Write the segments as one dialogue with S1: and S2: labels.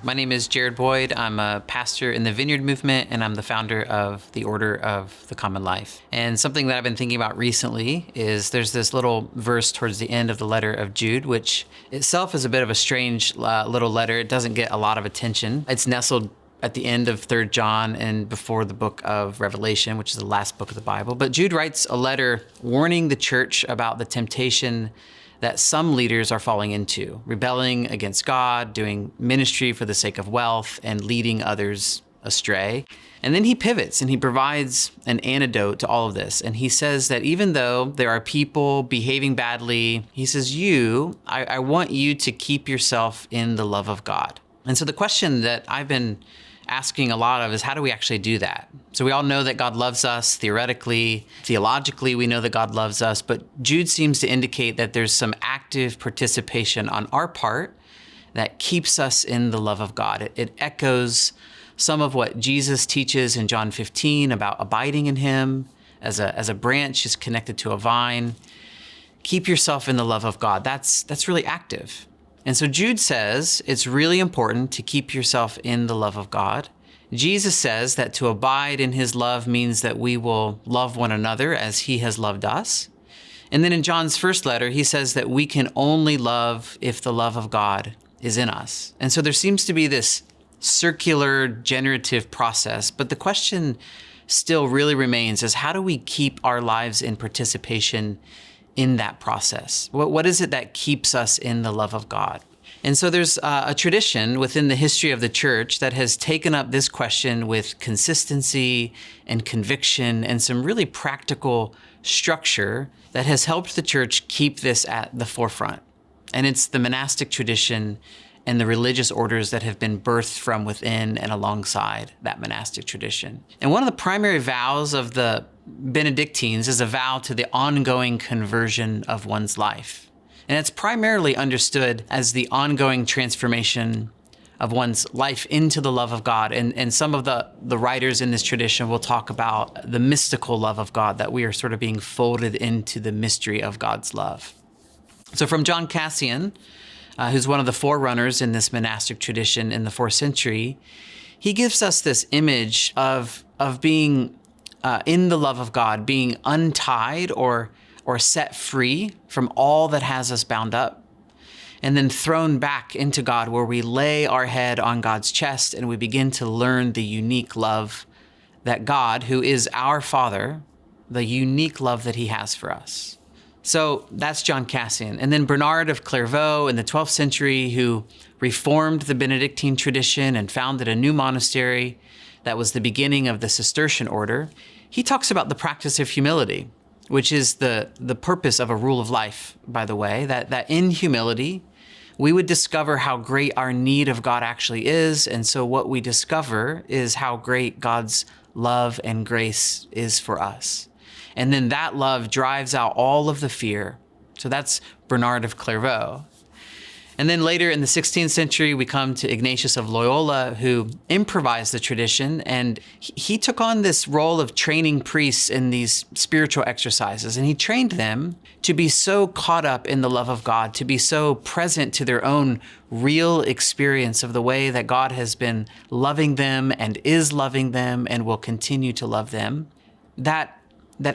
S1: My name is Jared Boyd. I'm a pastor in the Vineyard Movement, and I'm the founder of the Order of the Common Life. And something that I've been thinking about recently is there's this little verse towards the end of the letter of Jude, which itself is a bit of a strange little letter. It doesn't get a lot of attention. It's nestled at the end of 3 John and before the book of Revelation, which is the last book of the Bible. But Jude writes a letter warning the church about the temptation that some leaders are falling into, rebelling against God, doing ministry for the sake of wealth, and leading others astray. And then he pivots and he provides an antidote to all of this. And he says that even though there are people behaving badly, he says, I want you to keep yourself in the love of God. And so the question that I've been asking a lot of is, how do we actually do that? So we all know that God loves us theoretically, theologically, we know that God loves us, but Jude seems to indicate that there's some active participation on our part that keeps us in the love of God. It echoes some of what Jesus teaches in John 15 about abiding in him as a branch is connected to a vine. Keep yourself in the love of God. That's really active. And so Jude says it's really important to keep yourself in the love of God. Jesus says that to abide in his love means that we will love one another as he has loved us. And then in John's first letter, he says that we can only love if the love of God is in us. And so there seems to be this circular generative process, but the question still really remains is, how do we keep our lives in participation in that process? What is it that keeps us in the love of God? And so there's a tradition within the history of the church that has taken up this question with consistency and conviction and some really practical structure that has helped the church keep this at the forefront. And it's the monastic tradition and the religious orders that have been birthed from within and alongside that monastic tradition. And one of the primary vows of the Benedictines is a vow to the ongoing conversion of one's life. And it's primarily understood as the ongoing transformation of one's life into the love of God. And some of the writers in this tradition will talk about the mystical love of God, that we are sort of being folded into the mystery of God's love. So from John Cassian, who's one of the forerunners in this monastic tradition in the 4th century, he gives us this image of being in the love of God, being untied or set free from all that has us bound up, and then thrown back into God, where we lay our head on God's chest and we begin to learn the unique love that God, who is our Father, the unique love that he has for us. So that's John Cassian. And then Bernard of Clairvaux in the 12th century, who reformed the Benedictine tradition and founded a new monastery that was the beginning of the Cistercian order. He talks about the practice of humility, which is the purpose of a rule of life, by the way, that in humility, we would discover how great our need of God actually is. And so what we discover is how great God's love and grace is for us. And then that love drives out all of the fear. So that's Bernard of Clairvaux. And then later in the 16th century, we come to Ignatius of Loyola, who improvised the tradition. And he took on this role of training priests in these spiritual exercises. And he trained them to be so caught up in the love of God, to be so present to their own real experience of the way that God has been loving them and is loving them and will continue to love them, that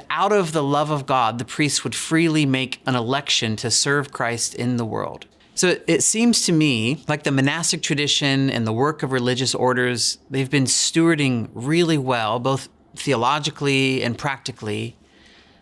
S1: out of the love of God, the priests would freely make an election to serve Christ in the world. So it seems to me like the monastic tradition and the work of religious orders, they've been stewarding really well, both theologically and practically,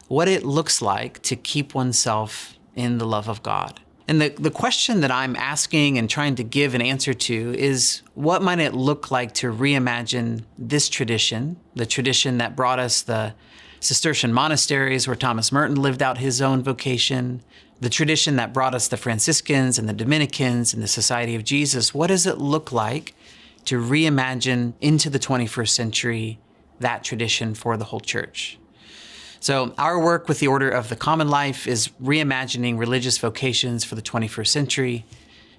S1: what it looks like to keep oneself in the love of God. And the question that I'm asking and trying to give an answer to is, what might it look like to reimagine this tradition, the tradition that brought us the Cistercian monasteries where Thomas Merton lived out his own vocation, the tradition that brought us the Franciscans and the Dominicans and the Society of Jesus? What does it look like to reimagine into the 21st century that tradition for the whole church? So our work with the Order of the Common Life is reimagining religious vocations for the 21st century,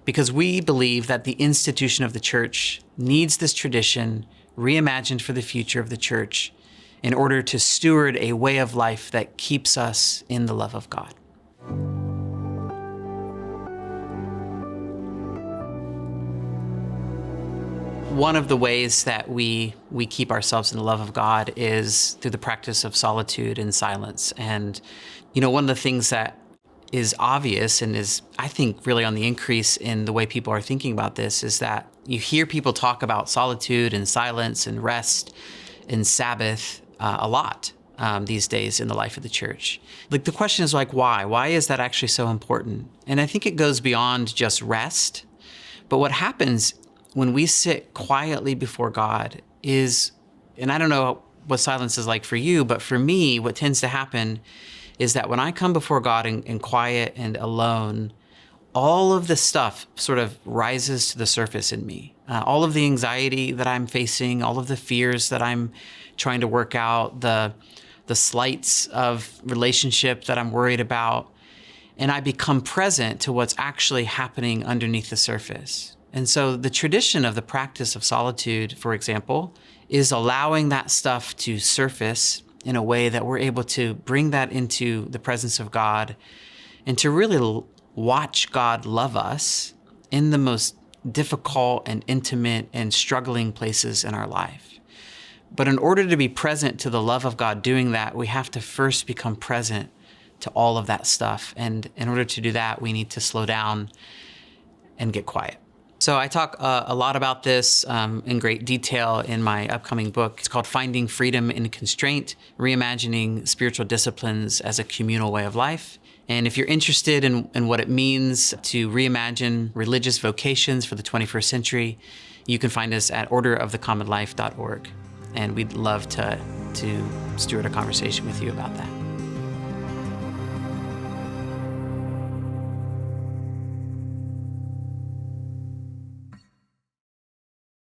S1: because we believe that the institution of the church needs this tradition reimagined for the future of the church in order to steward a way of life that keeps us in the love of God. one of the ways that we keep ourselves in the love of God is through the practice of solitude and silence. And, one of the things that is obvious and is, I think, really on the increase in the way people are thinking about this is that you hear people talk about solitude and silence and rest and Sabbath a lot these days in the life of the church. Like, the question is like, why? Why is that actually so important? And I think it goes beyond just rest. But what happens when we sit quietly before God is, and I don't know what silence is like for you, but for me, what tends to happen is that when I come before God in quiet and alone, all of the stuff sort of rises to the surface in me. All of the anxiety that I'm facing, all of the fears that I'm trying to work out, the slights of relationship that I'm worried about, and I become present to what's actually happening underneath the surface. And so the tradition of the practice of solitude, for example, is allowing that stuff to surface in a way that we're able to bring that into the presence of God and to really watch God love us in the most difficult and intimate and struggling places in our life. But in order to be present to the love of God doing that, we have to first become present to all of that stuff. And in order to do that, we need to slow down and get quiet. So I talk a lot about this in great detail in my upcoming book. It's called Finding Freedom in Constraint, Reimagining Spiritual Disciplines as a Communal Way of Life. And if you're interested in what it means to reimagine religious vocations for the 21st century, you can find us at orderofthecommonlife.org. And we'd love to steward a conversation with you about that.